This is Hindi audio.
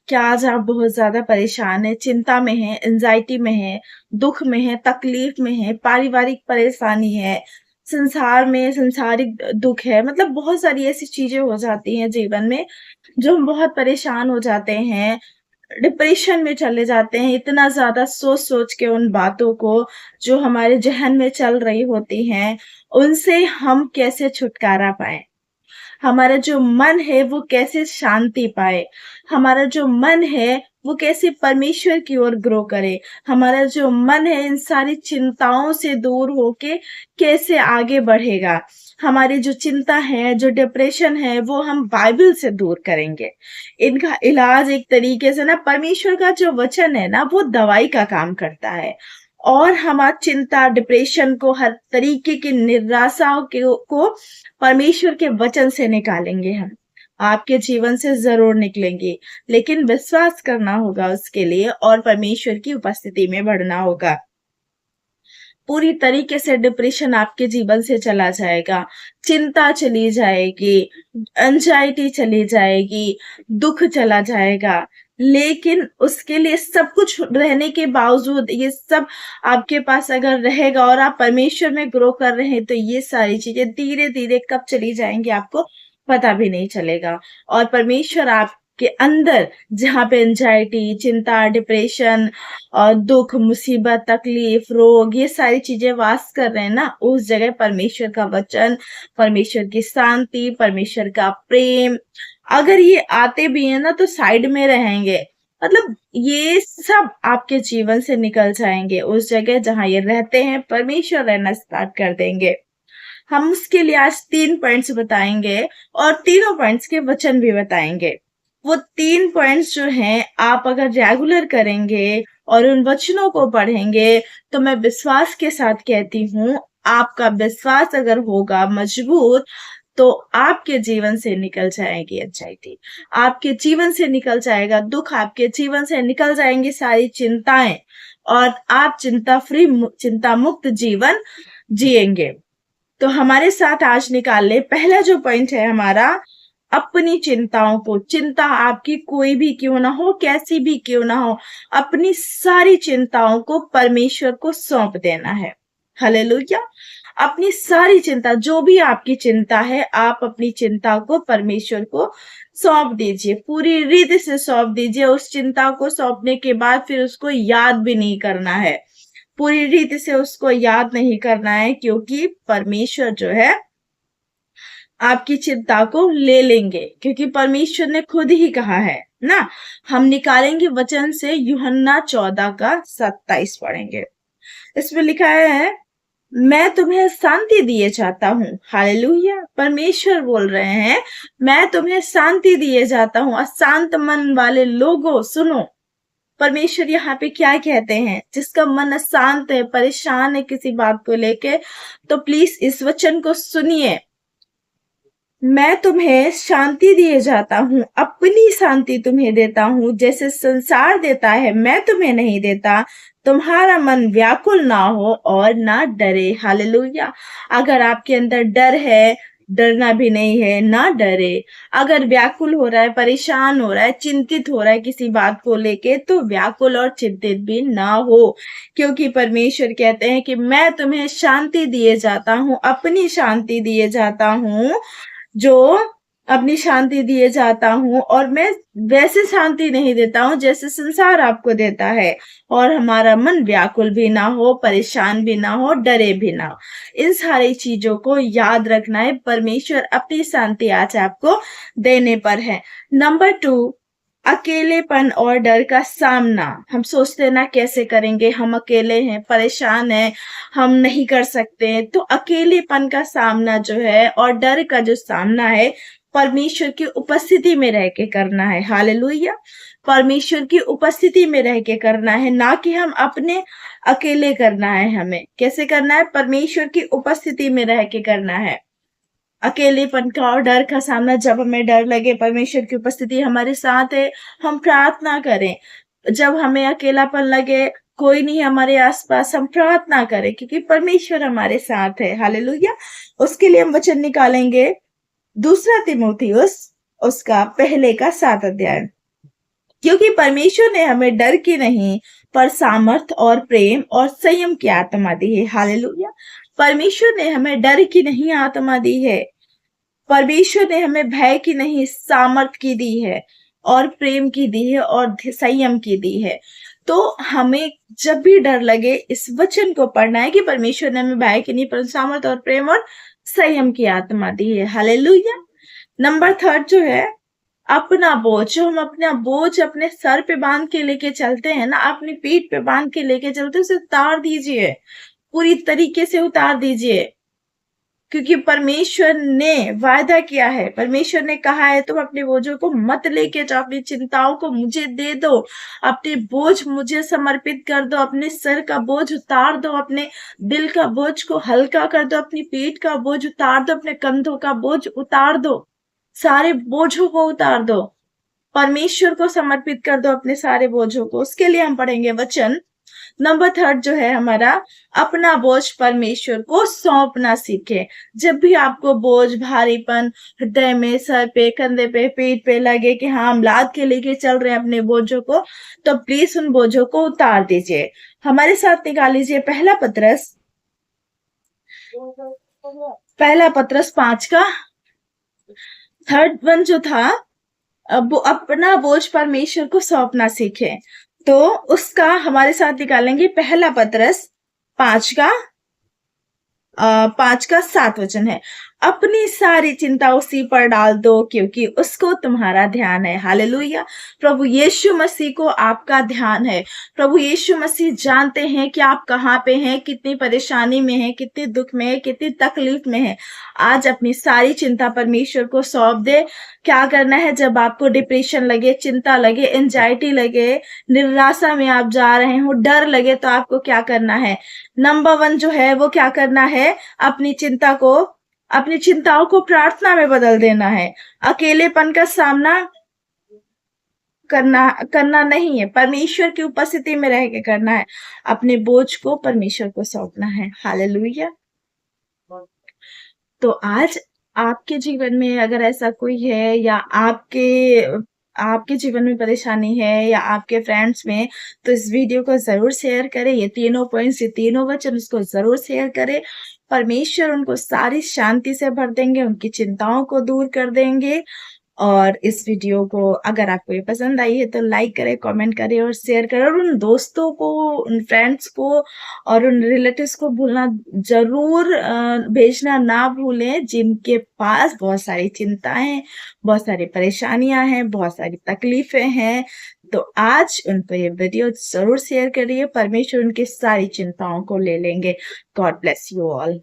क्या आज आप बहुत ज़्यादा परेशान हैं, चिंता में हैं, एंग्ज़ायटी में हैं, दुःख में हैं, तकलीफ़ में हैं, पारिवारिक परेशानी है, संसार में सांसारिक दुःख है, मतलब बहुत सारी ऐसी चीज़ें हो जाती हैं जीवन में, जो हम बहुत परेशान हो जाते हैं, डिप्रेशन में चले जाते हैं, इतना ज़्यादा सोच-सोच के उन बातों को, जो हमारे ज़हन में चल रही होती हैं, उनसे हम कैसे छुटकारा पाएँ? हमारा जो मन है वो कैसे शांति पाए, हमारा जो मन है वो कैसे परमेश्वर की ओर ग्रो करे, हमारा जो मन है इन सारी चिंताओं से दूर होके कैसे आगे बढ़ेगा, हमारी जो चिंता है, जो डिप्रेशन है, वो हम बाइबल से दूर करेंगे। इनका इलाज एक तरीके से ना परमेश्वर का जो वचन है ना वो दवाई का काम करता है और हमारी चिंता, डिप्रेशन को हर तरीके की निराशाओं को परमेश्वर के वचन से निकालेंगे हम। आपके जीवन से ज़रूर निकलेंगी, लेकिन विश्वास करना होगा उसके लिए और परमेश्वर की उपस्थिति में बढ़ना होगा। पूरी तरीके से डिप्रेशन आपके जीवन से चला जाएगा, चिंता चली जाएगी, एंग्ज़ायटी चली जाएगी, दुःख चला जाएगा। लेकिन उसके लिए सब कुछ रहने के बावजूद ये सब आपके पास अगर रहेगा और आप परमेश्वर में ग्रो कर रहे हैं, तो ये सारी चीज़ें धीरे-धीरे कब चली जाएँगी आपको पता भी नहीं चलेगा। और परमेश्वर आपके अंदर जहाँ पे एंग्ज़ायटी, चिंता, डिप्रेशन और दुःख, मुसीबत, तकलीफ, रोग ये सारी चीज़ें वास कर रहे हैं ना, उस जगह परमेश्वर का वचन, परमेश्वर की शांति, परमेश्वर का प्रेम, अगर ये आते भी हैं ना तो साइड में रहेंगे। मतलब ये सब आपके जीवन से निकल जाएँगे, उस जगह जहाँ ये रहते हैं, परमेश्वर रहना स्टार्ट कर देंगे। हम उसके लिए आज 3 पॉइंट्स बताएँगे और तीनों पॉइंट्स के वचन भी बताएँगे। वो 3 पॉइंट्स जो हैं आप अगर रेगुलर करेंगे और उन वचनों को पढ़ेंगे, तो मैं विश्वास के साथ कहती हूँ, आपका विश्वास अगर होगा मजबूत, तो आपके जीवन से निकल जाएगी एंग्ज़ायटी, आपके जीवन से निकल जाएगा दुःख, आपके जीवन से निकल जाएँगी सारी चिंताएँ और आप चिंता मुक्त जीवन जिएँगे। तो हमारे साथ आज निकाल ले पहला जो पॉइंट है हमारा अपनी चिंताओं को, चिंता आपकी कोई भी क्यों ना हो, कैसी भी क्यों ना हो, अपनी सारी चिंताओं को परमेश्वर को सौंप देना है। हालेलुया। अपनी सारी चिंता, जो भी आपकी चिंता है, आप अपनी चिंता को परमेश्वर को सौंप दीजिए, पूरी रीति से सौंप दीजिए। उस चिंता को सौंपने के बाद फिर उसको याद भी नहीं करना है, पूरी रीति से उसको याद नहीं करना है, क्योंकि परमेश्वर जो है आपकी चिंता को ले लेंगे, क्योंकि परमेश्वर ने खुद ही कहा है ना। हम निकालेंगे वचन से यूहन्ना 14 का 27 पढ़ेंगे। इसमें लिखा है, मैं तुम्हें शांति दिए जाता हूँ। हालेलुया। परमेश्वर बोल रहे हैं, मैं तुम्हें शांति दिए जाता हूँ। अशांत मन वाले लोगों सुनो, परमेश्वर यहाँ पे क्या कहते हैं, जिसका मन अशांत है, परेशान है किसी बात को लेके, तो प्लीज इस वचन को सुनिए। मैं तुम्हें शांति दिए जाता हूँ, अपनी शांति तुम्हें देता हूँ, जैसे संसार देता है मैं तुम्हें नहीं देता। तुम्हारा मन व्याकुल ना हो और ना डरे। हालेलुया। अगर आपके अंदर डर है, डरना भी नहीं है, ना डरे। अगर व्याकुल हो रहा है, परेशान हो रहा है, चिंतित हो रहा है किसी बात को लेके, तो व्याकुल और चिंतित भी ना हो, क्योंकि परमेश्वर कहते हैं कि मैं तुम्हें शांति दिए जाता हूँ, अपनी शांति दिए जाता हूँ, जो अपनी शांति दिए जाता हूँ, और मैं वैसे शांति नहीं देता हूँ जैसे संसार आपको देता है। और हमारा मन व्याकुल भी ना हो, परेशान भी ना हो, डरे भी ना हो। इन सारी चीजों को याद रखना है, परमेश्वर अपनी शांति आज आपको देने पर है। नंबर 2, अकेलेपन और डर का सामना। हम सोचते हैं ना कैसे करेंगे, हम अकेले हैं, परेशान हैं, हम नहीं कर सकते हैं। तो अकेलेपन का सामना जो है और डर का जो सामना है, परमेश्वर की उपस्थिति में रह के करना है। हालेलुया। परमेश्वर की उपस्थिति में रह के करना है, ना कि हम अपने अकेले करना है। हमें कैसे करना है? परमेश्वर की उपस्थिति में रह के करना है। अकेलेपन का और डर का सामना, जब हमें डर लगे, परमेश्वर की उपस्थिति हमारे साथ है, हम प्रार्थना करें। जब हमें अकेलापन लगे, कोई नहीं हमारे आसपास, हम प्रार्थना करें, क्योंकि परमेश्वर हमारे साथ है। हालेलुया। उसके लिए हम वचन निकालेंगे 2 तीमुथियुस उसका 1 का 7 अध्याय। क्योंकि परमेश्वर ने हमें डर की नहीं पर सामर्थ और प्रेम और संयम की आत्मा दी है। हालेलुया। परमेश्वर ने हमें डर की नहीं आत्मा दी है, परमेश्वर ने हमें भय की नहीं सामर्थ की दी है, और प्रेम की दी है, और संयम की दी है। तो हमें जब भी डर लगे इस वचन को पढ़ना है कि परमेश्वर ने हमें भय की नहीं पर सामर्थ और प्रेम और संयम की आत्मा दी है। हालेलुया। नंबर थर्ड जो है, अपना बोझ। जो हम अपना बोझ अपने सर पे बांध के लेके चलते हैं ना, अपनी पीठ पे बांध के लेके चलते, उसे उतार दीजिए, पूरी तरीके से उतार दीजिए। क्योंकि परमेश्वर ने वायदा किया है, परमेश्वर ने कहा है तुम अपने बोझों को मत लेके जाओ, अपनी चिंताओं को मुझे दे दो, अपने बोझ मुझे समर्पित कर दो, अपने सर का बोझ उतार दो, अपने दिल का बोझ को हल्का कर दो, अपनी पीठ का बोझ उतार दो, अपने कंधों का बोझ उतार दो, सारे बोझों को उतार दो, परमेश्वर को समर्पित कर दो अपने सारे बोझों को। उसके लिए हम पढ़ेंगे वचन। नंबर थर्ड जो है हमारा, अपना बोझ परमेश्वर को सौंपना सीखे। जब भी आपको बोझ भारीपन हृदय में, सर पे, कंधे पे, पीठ पे लगे कि हाँ हम लाद के लेके चल रहे हैं अपने बोझों को, तो प्लीज उन बोझों को उतार दीजिए। हमारे साथ निकाल लीजिए पहला पत्रस 5 का थर्ड वन जो था, अब वो अपना बोझ परमेश्वर को सौंपना सीखे। तो उसका हमारे साथ निकालेंगे पहला पत्रस 5 का 5 का 7 वचन है, अपनी सारी चिंता उसी पर डाल दो क्योंकि उसको तुम्हारा ध्यान है। हालेलुया। प्रभु यीशु मसीह को आपका ध्यान है। प्रभु यीशु मसीह जानते हैं कि आप कहाँ पे हैं, कितनी परेशानी में हैं, कितने दुख में हैं, कितनी तकलीफ में हैं। आज अपनी सारी चिंता परमेश्वर को सौंप दे। क्या करना है, जब आपको डिप्रेशन लगे, चिंता लगे, एंजाइटी लगे, निराशा में आप जा रहे हो, डर लगे, तो आपको क्या करना है? नंबर 1 जो है वो क्या करना है, अपनी चिंताओं को प्रार्थना में बदल देना है। अकेलेपन का सामना करना नहीं है, परमेश्वर की उपस्थिति में रह के करना है। अपने बोझ को परमेश्वर को सौंपना है। हालेलुया। तो आज आपके जीवन में अगर ऐसा कोई है, या आपके जीवन में परेशानी है, या आपके फ्रेंड्स में, तो इस वीडियो को जरूर शेयर करें। ये तीनों पॉइंट्स, ये तीनों वचन उसको जरूर शेयर करें। परमेश्वर उनको सारी शांति से भर देंगे, उनकी चिंताओं को दूर कर देंगे। और इस वीडियो को अगर आपको ये पसंद आई है तो लाइक करें, कमेंट करें और शेयर करें, और उन दोस्तों को, उन फ्रेंड्स को और उन रिलेटिव्स को भूलना जरूर भेजना ना भूलें, जिनके पास बहुत सारी चिंताएं, बहुत सारी परेशानियां हैं, बहुत सारी तकलीफें हैं। तो आज उनको ये वीडियो जरूर शेयर करिए, परमेश्वर उनकी सारी चिंताओं को ले लेंगे। God bless you all.